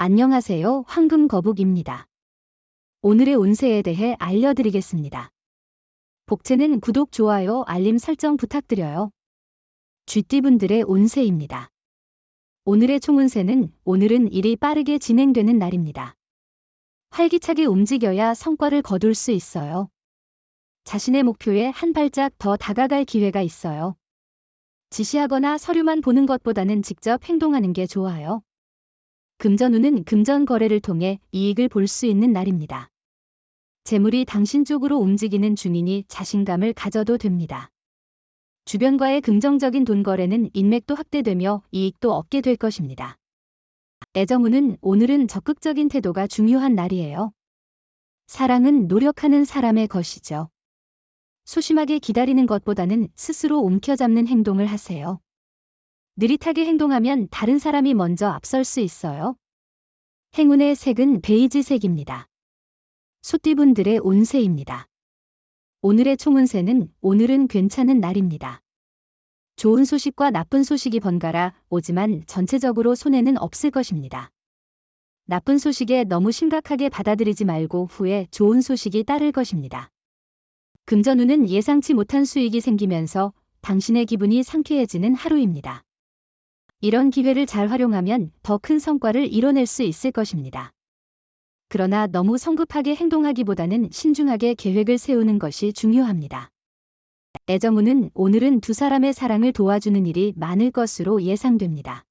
안녕하세요. 황금거북입니다. 오늘의 운세에 대해 알려드리겠습니다. 복채는 구독, 좋아요, 알림 설정 부탁드려요. 쥐띠분들의 운세입니다. 오늘의 총운세는 오늘은 일이 빠르게 진행되는 날입니다. 활기차게 움직여야 성과를 거둘 수 있어요. 자신의 목표에 한 발짝 더 다가갈 기회가 있어요. 지시하거나 서류만 보는 것보다는 직접 행동하는 게 좋아요. 금전운은 금전 거래를 통해 이익을 볼 수 있는 날입니다. 재물이 당신 쪽으로 움직이는 중이니 자신감을 가져도 됩니다. 주변과의 긍정적인 돈 거래는 인맥도 확대되며 이익도 얻게 될 것입니다. 애정운은 오늘은 적극적인 태도가 중요한 날이에요. 사랑은 노력하는 사람의 것이죠. 소심하게 기다리는 것보다는 스스로 움켜잡는 행동을 하세요. 느릿하게 행동하면 다른 사람이 먼저 앞설 수 있어요. 행운의 색은 베이지색입니다. 소띠분들의 운세입니다. 오늘의 총운세는 오늘은 괜찮은 날입니다. 좋은 소식과 나쁜 소식이 번갈아 오지만 전체적으로 손해는 없을 것입니다. 나쁜 소식에 너무 심각하게 받아들이지 말고 후에 좋은 소식이 따를 것입니다. 금전운은 예상치 못한 수익이 생기면서 당신의 기분이 상쾌해지는 하루입니다. 이런 기회를 잘 활용하면 더 큰 성과를 이뤄낼 수 있을 것입니다. 그러나 너무 성급하게 행동하기보다는 신중하게 계획을 세우는 것이 중요합니다. 애정운은 오늘은 두 사람의 사랑을 도와주는 일이 많을 것으로 예상됩니다.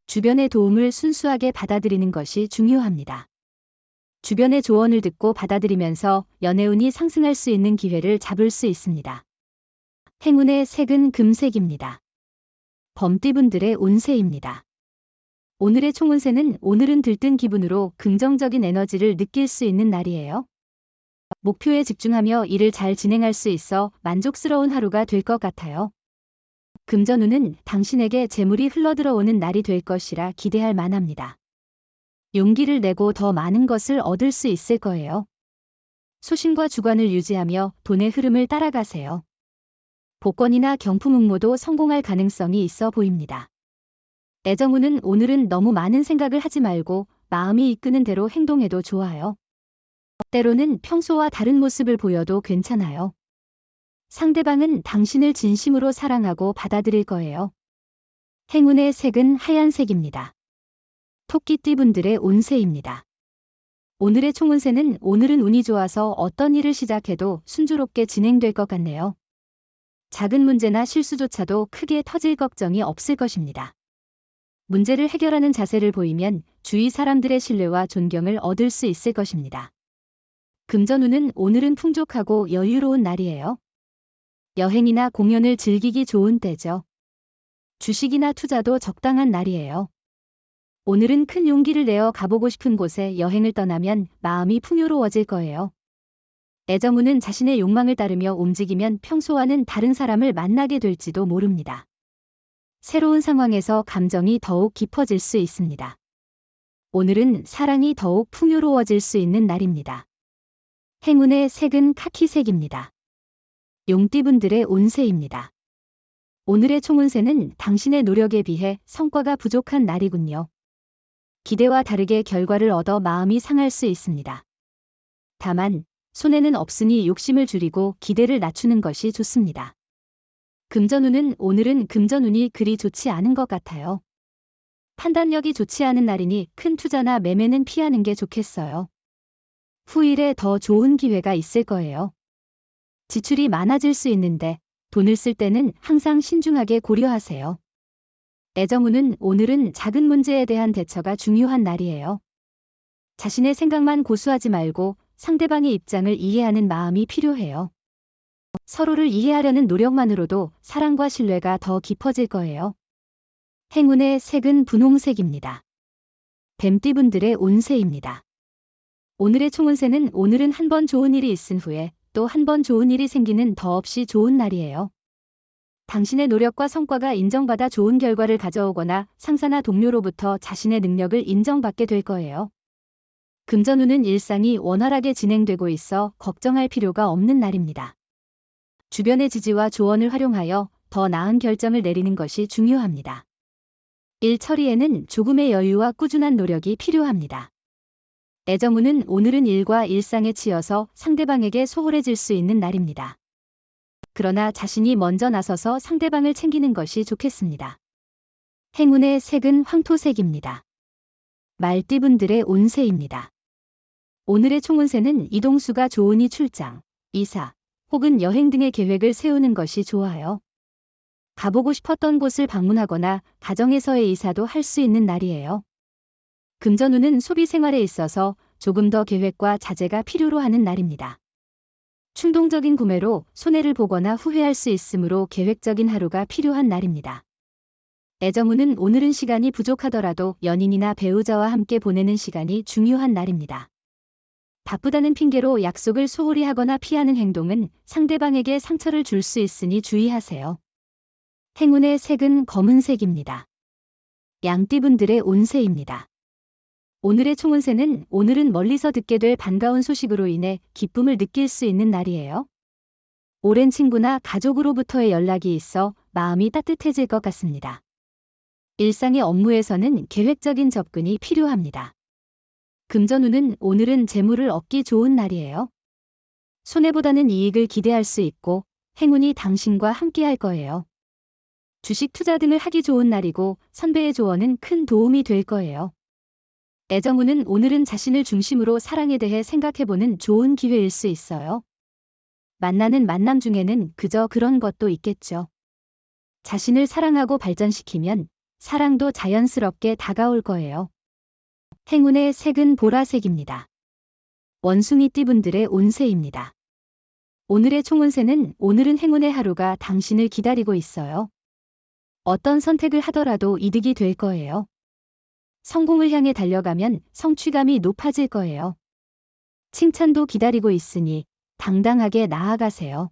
주변의 도움을 순수하게 받아들이는 것이 중요합니다. 주변의 조언을 듣고 받아들이면서 연애운이 상승할 수 있는 기회를 잡을 수 있습니다. 행운의 색은 금색입니다. 범띠분들의 운세입니다. 오늘의 총운세는 오늘은 들뜬 기분으로 긍정적인 에너지를 느낄 수 있는 날이에요. 목표에 집중하며 일을 잘 진행할 수 있어 만족스러운 하루가 될 것 같아요. 금전운은 당신에게 재물이 흘러들어오는 날이 될 것이라 기대할 만합니다. 용기를 내고 더 많은 것을 얻을 수 있을 거예요. 소신과 주관을 유지하며 돈의 흐름을 따라가세요. 복권이나 경품 응모도 성공할 가능성이 있어 보입니다. 애정운은 오늘은 너무 많은 생각을 하지 말고 마음이 이끄는 대로 행동해도 좋아요. 때로는 평소와 다른 모습을 보여도 괜찮아요. 상대방은 당신을 진심으로 사랑하고 받아들일 거예요. 행운의 색은 하얀색입니다. 토끼띠분들의 운세입니다. 오늘의 총운세는 오늘은 운이 좋아서 어떤 일을 시작해도 순조롭게 진행될 것 같네요. 작은 문제나 실수조차도 크게 터질 걱정이 없을 것입니다. 문제를 해결하는 자세를 보이면 주위 사람들의 신뢰와 존경을 얻을 수 있을 것입니다. 금전운은 오늘은 풍족하고 여유로운 날이에요. 여행이나 공연을 즐기기 좋은 때죠. 주식이나 투자도 적당한 날이에요. 오늘은 큰 용기를 내어 가보고 싶은 곳에 여행을 떠나면 마음이 풍요로워질 거예요. 애정운은 자신의 욕망을 따르며 움직이면 평소와는 다른 사람을 만나게 될지도 모릅니다. 새로운 상황에서 감정이 더욱 깊어질 수 있습니다. 오늘은 사랑이 더욱 풍요로워질 수 있는 날입니다. 행운의 색은 카키색입니다. 용띠분들의 운세입니다. 오늘의 총운세는 당신의 노력에 비해 성과가 부족한 날이군요. 기대와 다르게 결과를 얻어 마음이 상할 수 있습니다. 다만 손해는 없으니 욕심을 줄이고 기대를 낮추는 것이 좋습니다. 금전운은 오늘은 금전운이 그리 좋지 않은 것 같아요. 판단력이 좋지 않은 날이니 큰 투자나 매매는 피하는 게 좋겠어요. 후일에 더 좋은 기회가 있을 거예요. 지출이 많아질 수 있는데 돈을 쓸 때는 항상 신중하게 고려하세요. 애정운은 오늘은 작은 문제에 대한 대처가 중요한 날이에요. 자신의 생각만 고수하지 말고 상대방의 입장을 이해하는 마음이 필요해요. 서로를 이해하려는 노력만으로도 사랑과 신뢰가 더 깊어질 거예요. 행운의 색은 분홍색입니다. 뱀띠분들의 운세입니다. 오늘의 총운세는 오늘은 한 번 좋은 일이 있은 후에 또 한 번 좋은 일이 생기는 더없이 좋은 날이에요. 당신의 노력과 성과가 인정받아 좋은 결과를 가져오거나 상사나 동료로부터 자신의 능력을 인정받게 될 거예요. 금전운은 일상이 원활하게 진행되고 있어 걱정할 필요가 없는 날입니다. 주변의 지지와 조언을 활용하여 더 나은 결정을 내리는 것이 중요합니다. 일 처리에는 조금의 여유와 꾸준한 노력이 필요합니다. 애정운은 오늘은 일과 일상에 치여서 상대방에게 소홀해질 수 있는 날입니다. 그러나 자신이 먼저 나서서 상대방을 챙기는 것이 좋겠습니다. 행운의 색은 황토색입니다. 말띠분들의 운세입니다. 오늘의 총운세는 이동수가 좋으니 출장, 이사, 혹은 여행 등의 계획을 세우는 것이 좋아요. 가보고 싶었던 곳을 방문하거나 가정에서의 이사도 할 수 있는 날이에요. 금전운은 소비 생활에 있어서 조금 더 계획과 자제가 필요로 하는 날입니다. 충동적인 구매로 손해를 보거나 후회할 수 있으므로 계획적인 하루가 필요한 날입니다. 애정운은 오늘은 시간이 부족하더라도 연인이나 배우자와 함께 보내는 시간이 중요한 날입니다. 바쁘다는 핑계로 약속을 소홀히 하거나 피하는 행동은 상대방에게 상처를 줄 수 있으니 주의하세요. 행운의 색은 검은색입니다. 양띠분들의 운세입니다. 오늘의 총운세는 오늘은 멀리서 듣게 될 반가운 소식으로 인해 기쁨을 느낄 수 있는 날이에요. 오랜 친구나 가족으로부터의 연락이 있어 마음이 따뜻해질 것 같습니다. 일상의 업무에서는 계획적인 접근이 필요합니다. 금전운은 오늘은 재물을 얻기 좋은 날이에요. 손해보다는 이익을 기대할 수 있고 행운이 당신과 함께할 거예요. 주식 투자 등을 하기 좋은 날이고 선배의 조언은 큰 도움이 될 거예요. 애정운은 오늘은 자신을 중심으로 사랑에 대해 생각해보는 좋은 기회일 수 있어요. 만나는 만남 중에는 그저 그런 것도 있겠죠. 자신을 사랑하고 발전시키면 사랑도 자연스럽게 다가올 거예요. 행운의 색은 보라색입니다. 원숭이띠분들의 운세입니다. 오늘의 총운세는 오늘은 행운의 하루가 당신을 기다리고 있어요. 어떤 선택을 하더라도 이득이 될 거예요. 성공을 향해 달려가면 성취감이 높아질 거예요. 칭찬도 기다리고 있으니 당당하게 나아가세요.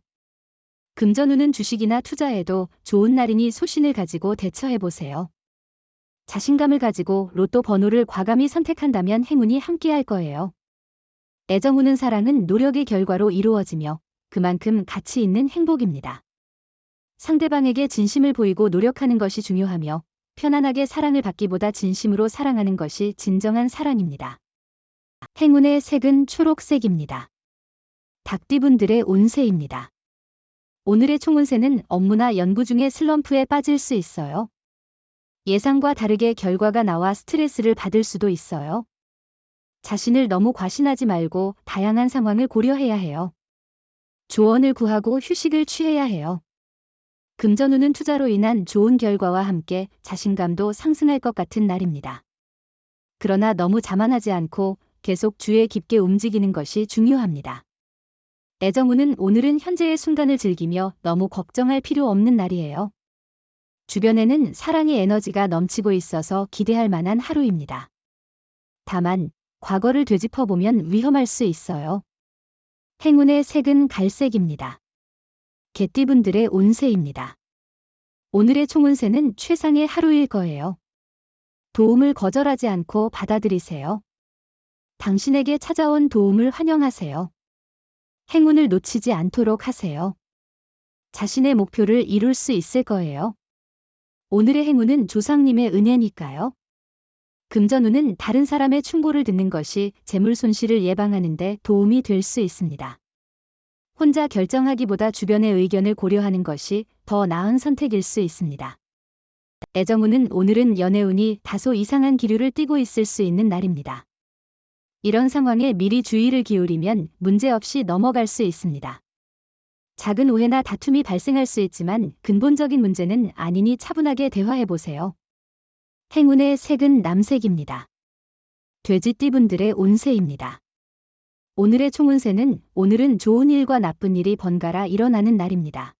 금전운은 주식이나 투자에도 좋은 날이니 소신을 가지고 대처해보세요. 자신감을 가지고 로또 번호를 과감히 선택한다면 행운이 함께할 거예요. 애정운은 사랑은 노력의 결과로 이루어지며 그만큼 가치 있는 행복입니다. 상대방에게 진심을 보이고 노력하는 것이 중요하며 편안하게 사랑을 받기보다 진심으로 사랑하는 것이 진정한 사랑입니다. 행운의 색은 초록색입니다. 닭띠분들의 운세입니다. 오늘의 총운세는 업무나 연구 중에 슬럼프에 빠질 수 있어요. 예상과 다르게 결과가 나와 스트레스를 받을 수도 있어요. 자신을 너무 과신하지 말고 다양한 상황을 고려해야 해요. 조언을 구하고 휴식을 취해야 해요. 금전운은 투자로 인한 좋은 결과와 함께 자신감도 상승할 것 같은 날입니다. 그러나 너무 자만하지 않고 계속 주에 깊게 움직이는 것이 중요합니다. 애정운은 오늘은 현재의 순간을 즐기며 너무 걱정할 필요 없는 날이에요. 주변에는 사랑의 에너지가 넘치고 있어서 기대할 만한 하루입니다. 다만 과거를 되짚어보면 위험할 수 있어요. 행운의 색은 갈색입니다. 개띠분들의 운세입니다. 오늘의 총운세는 최상의 하루일 거예요. 도움을 거절하지 않고 받아들이세요. 당신에게 찾아온 도움을 환영하세요. 행운을 놓치지 않도록 하세요. 자신의 목표를 이룰 수 있을 거예요. 오늘의 행운은 조상님의 은혜니까요. 금전운은 다른 사람의 충고를 듣는 것이 재물 손실을 예방하는 데 도움이 될 수 있습니다. 혼자 결정하기보다 주변의 의견을 고려하는 것이 더 나은 선택일 수 있습니다. 애정운은 오늘은 연애운이 다소 이상한 기류를 띠고 있을 수 있는 날입니다. 이런 상황에 미리 주의를 기울이면 문제없이 넘어갈 수 있습니다. 작은 오해나 다툼이 발생할 수 있지만 근본적인 문제는 아니니 차분하게 대화해보세요. 행운의 색은 남색입니다. 돼지띠분들의 운세입니다. 오늘의 총운세는 오늘은 좋은 일과 나쁜 일이 번갈아 일어나는 날입니다.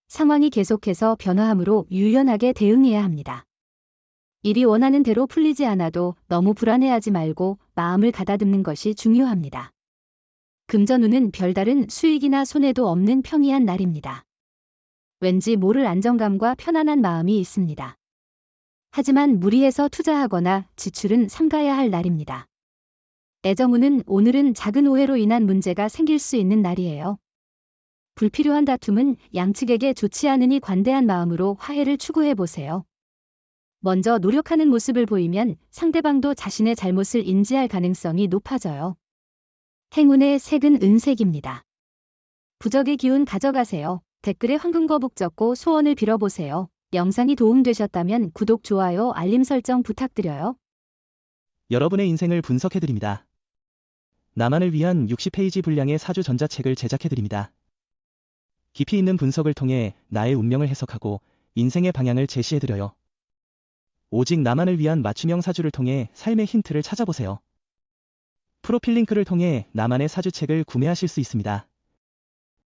상황이 계속해서 변화하므로 유연하게 대응해야 합니다. 일이 원하는 대로 풀리지 않아도 너무 불안해하지 말고 마음을 가다듬는 것이 중요합니다. 금전운은 별다른 수익이나 손해도 없는 평이한 날입니다. 왠지 모를 안정감과 편안한 마음이 있습니다. 하지만 무리해서 투자하거나 지출은 삼가야 할 날입니다. 애정운은 오늘은 작은 오해로 인한 문제가 생길 수 있는 날이에요. 불필요한 다툼은 양측에게 좋지 않으니 관대한 마음으로 화해를 추구해 보세요. 먼저 노력하는 모습을 보이면 상대방도 자신의 잘못을 인지할 가능성이 높아져요. 행운의 색은 은색입니다. 부적의 기운 가져가세요. 댓글에 황금거북 적고 소원을 빌어보세요. 영상이 도움되셨다면 구독, 좋아요, 알림 설정 부탁드려요. 여러분의 인생을 분석해드립니다. 나만을 위한 60페이지 분량의 사주 전자책을 제작해드립니다. 깊이 있는 분석을 통해 나의 운명을 해석하고 인생의 방향을 제시해드려요. 오직 나만을 위한 맞춤형 사주를 통해 삶의 힌트를 찾아보세요. 프로필 링크를 통해 나만의 사주책을 구매하실 수 있습니다.